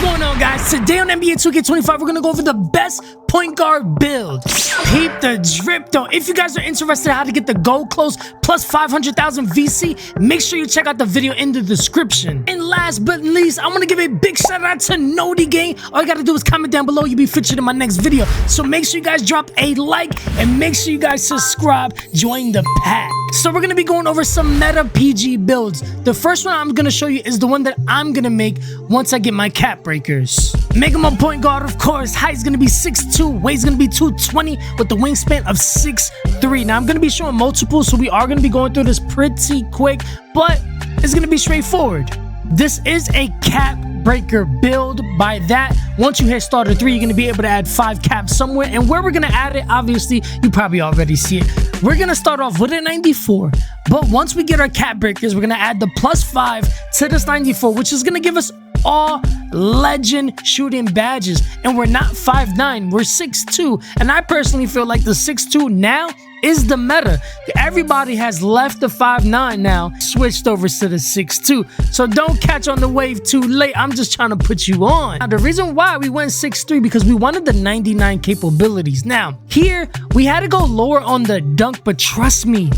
going on, guys? Today on NBA 2K25, we're gonna go over the best point guard builds. Peep the drip though. If you guys are interested in how to get the gold close plus 500,000 VC, make sure you check out the video in the description. And last but not least, I want to give a big shout out to Nody Gang. All you gotta do is comment down below. You'll be featured in my next video. So make sure you guys drop a like and make sure you guys subscribe. Join the pack. So we're gonna be going over some meta PG builds. The first one I'm gonna show you is the one that I'm gonna make once I get my cap breakers. Make him a point guard, of course. Height's gonna be 6'2", weight's gonna be 220 with the wingspan of 6'3". Now I'm gonna be showing multiples, so we are gonna be going through this pretty quick, but it's gonna be straightforward. This is a cap breaker build. By that, once you hit starter 3, you're gonna be able to add 5 caps somewhere, and where we're gonna add it, obviously you probably already see it. We're gonna start off with a 94, but once we get our cap breakers, we're gonna add the +5 to this 94, which is gonna give us all legend shooting badges. And we're not 5'9", we're 6'2", and I personally feel like the 6'2" now is the meta. Everybody has left the 5'9" now, switched over to the 6'2", so don't catch on the wave too late. I'm just trying to put you on. Now, the reason why we went 6'3", because we wanted the 99 capabilities. Now here we had to go lower on the dunk, but trust me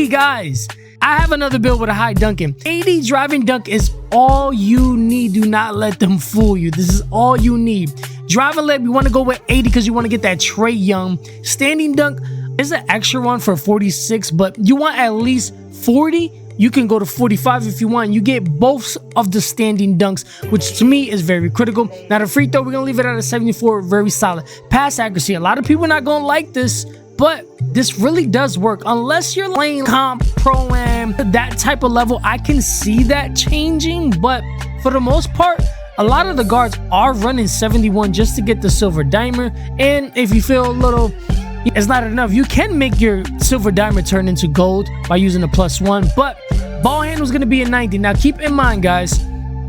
guys, I have another build with a high dunking. 80 driving dunk is all you need. Do not let them fool you. This is all you need. Driving leg, we want to go with 80 because you want to get that Trae Young. Standing dunk is an extra one for 46, but you want at least 40. You can go to 45 if you want. You get both of the standing dunks, which to me is very critical. Now the free throw, we're going to leave it at a 74, very solid. Pass accuracy, a lot of people are not going to like this, but this really does work. Unless you're playing comp, pro-am, that type of level, I can see that changing. But for the most part, a lot of the guards are running 71 just to get the silver dimer. And if you feel a little it's not enough, you can make your silver dimer turn into gold by using a +1. But ball handle is going to be a 90. Now keep in mind, guys,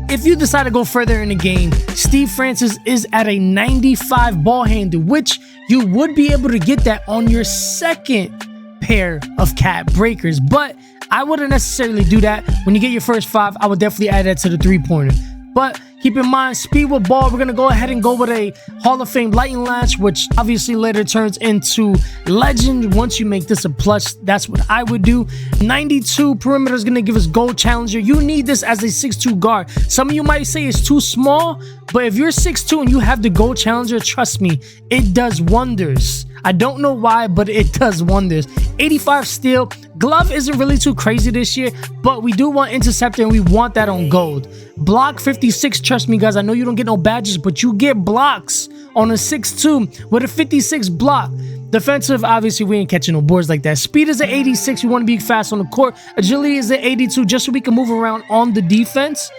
if you decide to go further in the game, Steve Francis is at a 95 ball handle, which you would be able to get that on your second pair of cap breakers. But I wouldn't necessarily do that. When you get your first 5, I would definitely add that to the 3-pointer. But keep in mind, speed with ball, we're going to go ahead and go with a Hall of Fame lightning latch, which obviously later turns into legend. Once you make this a plus, that's what I would do. 92 perimeter is going to give us gold challenger. You need this as a 6'2 guard. Some of you might say it's too small, but if you're 6'2 and you have the gold challenger, trust me, it does wonders. I don't know why, but it does wonders. 85 steal. Glove isn't really too crazy this year, but we do want interceptor and we want that on gold. Block 56, trust me guys, I know you don't get no badges, but you get blocks on a 6'2 with a 56 block. Defensive, obviously we ain't catching no boards like that. Speed is at 86, we want to be fast on the court. Agility is at 82 just so we can move around on the defense.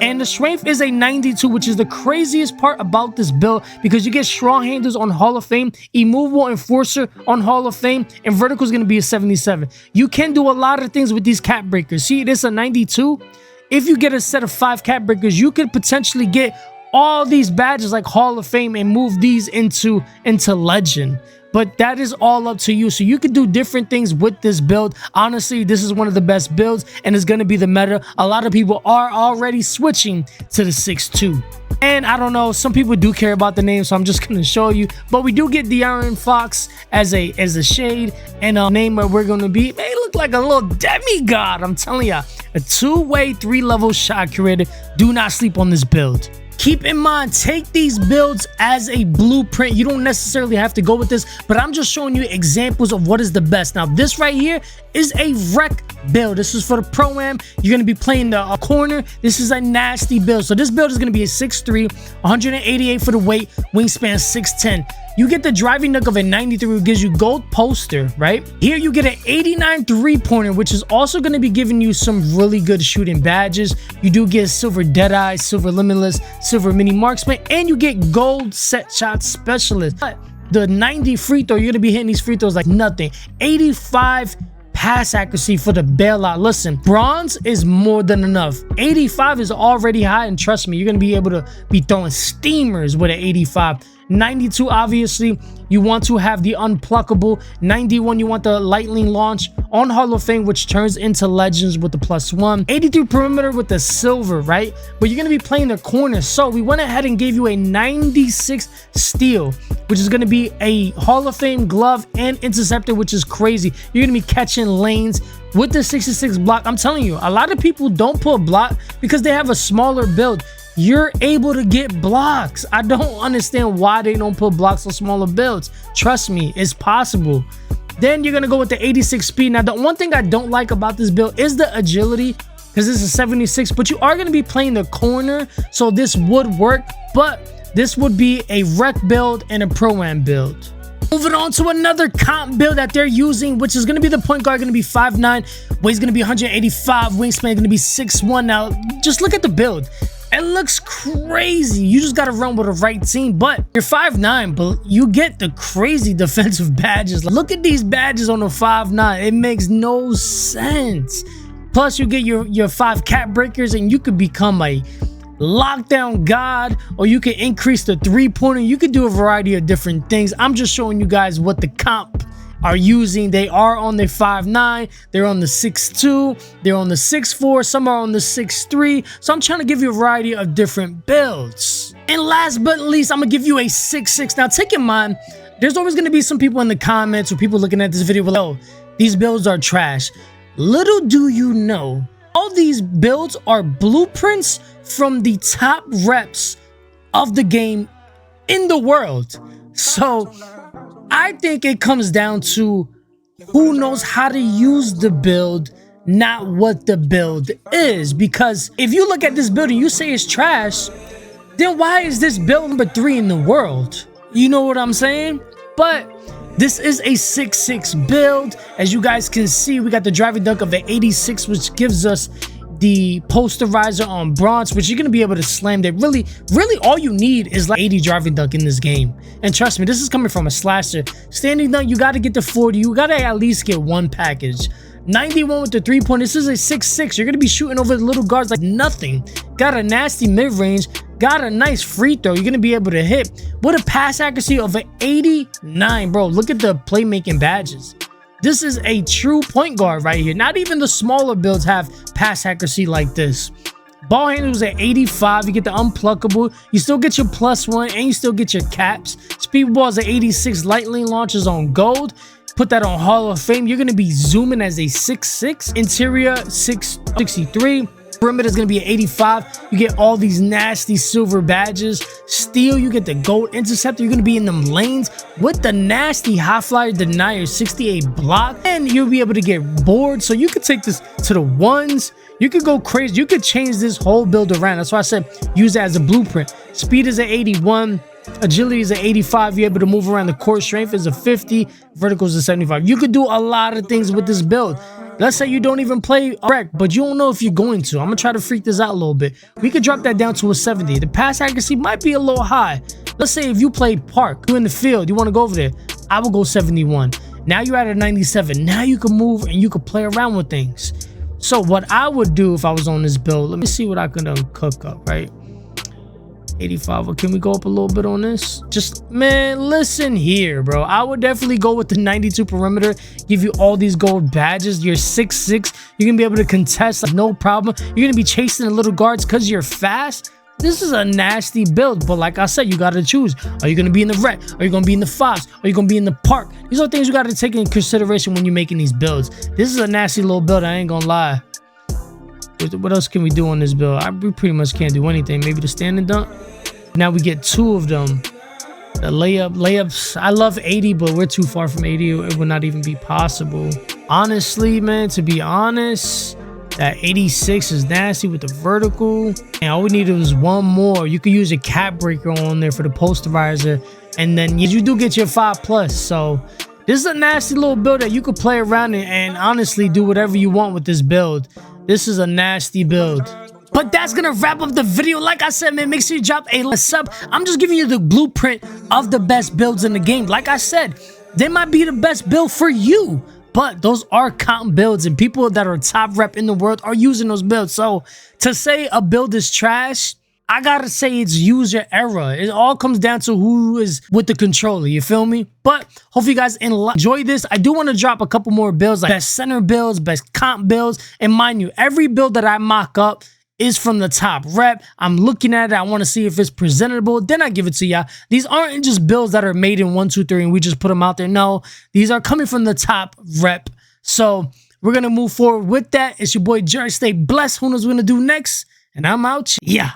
And the strength is a 92, which is the craziest part about this build, because you get strong handles on Hall of Fame, immovable enforcer on Hall of Fame, and vertical is going to be a 77. You can do a lot of things with these cap breakers. See, this is a 92. If you get a set of 5 cap breakers, you could potentially get all these badges like Hall of Fame and move these into legend. But that is all up to you. So you can do different things with this build. Honestly, this is one of the best builds and it's going to be the meta. A lot of people are already switching to the 6'2". And I don't know, some people do care about the name, so I'm just going to show you. But we do get De'Aaron Fox as a shade, and a name where we're going to be, they look like a little demigod. I'm telling you, a 2-way 3-level shot creator. Do not sleep on this build. Keep in mind, take these builds as a blueprint. You don't necessarily have to go with this, but I'm just showing you examples of what is the best. Now, this right here is a wreck build. This is for the Pro-Am. You're going to be playing the corner. This is a nasty build. So this build is going to be a 6'3", 188 for the weight, wingspan 6'10". You get the driving dunk of a 93, which gives you gold poster, right? Here you get an 89 3-pointer, which is also going to be giving you some really good shooting badges. You do get silver Deadeye, silver Limitless, silver Mini Marksman, and you get gold set shot specialist. But the 90 free throw, you're going to be hitting these free throws like nothing. 85 pass accuracy for the bailout. Listen, bronze is more than enough. 85 is already high, and trust me, you're going to be able to be throwing steamers with an 85. 92, obviously, you want to have the unpluckable. 91, you want the lightning launch on Hall of Fame, which turns into legends with the +1. 83 perimeter with the silver, right? But you're going to be playing the corner. So we went ahead and gave you a 96 steal, which is going to be a Hall of Fame glove and interceptor, which is crazy. You're going to be catching lanes with the 66 block. I'm telling you, a lot of people don't put block because they have a smaller build. You're able to get blocks. I don't understand why they don't put blocks on smaller builds. Trust me, it's possible. Then you're going to go with the 86 speed. Now, the one thing I don't like about this build is the agility, because this is 76, but you are going to be playing the corner, so this would work, but this would be a rec build and a pro-am build. Moving on to another comp build that they're using, which is going to be the point guard, going to be 5'9", weight's going to be 185, wingspan going to be 6'1". Now, just look at the build. It looks crazy. You just got to run with the right team, but you're 5'9", but you get the crazy defensive badges. Look at these badges on the 5'9". It makes no sense. Plus, you get your 5 cap breakers, and you could become a lockdown god, or you can increase the 3-pointer. You could do a variety of different things. I'm just showing you guys what the comp are using. They are on the 5'9", they're on the 6'2", they're on the 6'4", some are on the 6'3". So I'm trying to give you a variety of different builds. And last but not least, I'm gonna give you a 6'6". Now take in mind, there's always gonna be some people in the comments or people looking at this video, oh, these builds are trash. Little do you know, all these builds are blueprints from the top reps of the game in the world. So I think it comes down to who knows how to use the build, not what the build is. Because if you look at this build and you say it's trash, then why is this build number 3 in the world? You know what I'm saying? But this is a 6'6" build. As you guys can see, we got the driving dunk of an 86, which gives us the posterizer on bronze, which you're going to be able to slam that. Really all you need is like 80 driving dunk in this game. And trust me, this is coming from a slasher. Standing dunk, you got to get the 40. You got to at least get one package. 91 with the 3-point. This is a 6'6". You're going to be shooting over the little guards like nothing. Got a nasty mid-range. Got a nice free throw. You're going to be able to hit with a pass accuracy of an 89. Bro, look at the playmaking badges. This is a true point guard right here. Not even the smaller builds have pass accuracy like this. Ball handle was at 85. You get the unpluckable. You still get your +1 and you still get your caps. Speed ball is at 86. Lightning launches on gold. Put that on Hall of Fame. You're going to be zooming as a 6'6". Interior 663. Perimeter is going to be at 85. You get all these nasty silver badges. Steel, you get the gold interceptor. You're going to be in them lanes with the nasty high flyer denier 68 block. And you'll be able to get bored. So you could take this to the ones. You could go crazy. You could change this whole build around. That's why I said use it as a blueprint. Speed is at 81. Agility is at 85. You're able to move around the court. Strength is a 50. Vertical is a 75. You could do a lot of things with this build. Let's say you don't even play rec, but you don't know if you're going to. I'm going to try to freak this out a little bit. We could drop that down to a 70. The pass accuracy might be a little high. Let's say if you play park, you're in the field, you want to go over there. I will go 71. Now you're at a 97. Now you can move and you can play around with things. So what I would do if I was on this build, let me see what I can cook up, right? 85. Well, can we go up a little bit on this? Just, man, listen here, bro. I would definitely go with the 92 perimeter. Give you all these gold badges. You're 6'6". You're going to be able to contest like, no problem. You're going to be chasing the little guards because you're fast. This is a nasty build, but like I said, you got to choose. Are you going to be in the rec? Are you going to be in the fives? Are you going to be in the park? These are things you got to take into consideration when you're making these builds. This is a nasty little build. I ain't going to lie. What else can we do on this build? We pretty much can't do anything. Maybe the standing dunk. Now we get 2 of them. The layups. I love 80, but we're too far from 80. It would not even be possible. Honestly, man, to be honest, that 86 is nasty with the vertical. And all we needed was one more. You could use a cap breaker on there for the posterizer. And then you do get your 5+. So this is a nasty little build that you could play around and honestly do whatever you want with this build. This is a nasty build. But that's gonna wrap up the video. Like I said, man, make sure you drop a sub. I'm just giving you the blueprint of the best builds in the game. Like I said, they might be the best build for you, but those are comp builds, and people that are top rep in the world are using those builds. So to say a build is trash, I gotta say it's user error. It all comes down to who is with the controller, you feel me? But hopefully you guys enjoy this. I do want to drop a couple more builds, like best center builds, best comp builds. And mind you, every build that I mock up is from the top rep. I'm looking at it. I want to see if it's presentable. Then I give it to y'all. These aren't just builds that are made in 1, 2, 3 and we just put them out there. No, these are coming from the top rep. So we're going to move forward with that. It's your boy Jerz. Stay blessed. Who knows what we're going to do next? And I'm out. Yeah.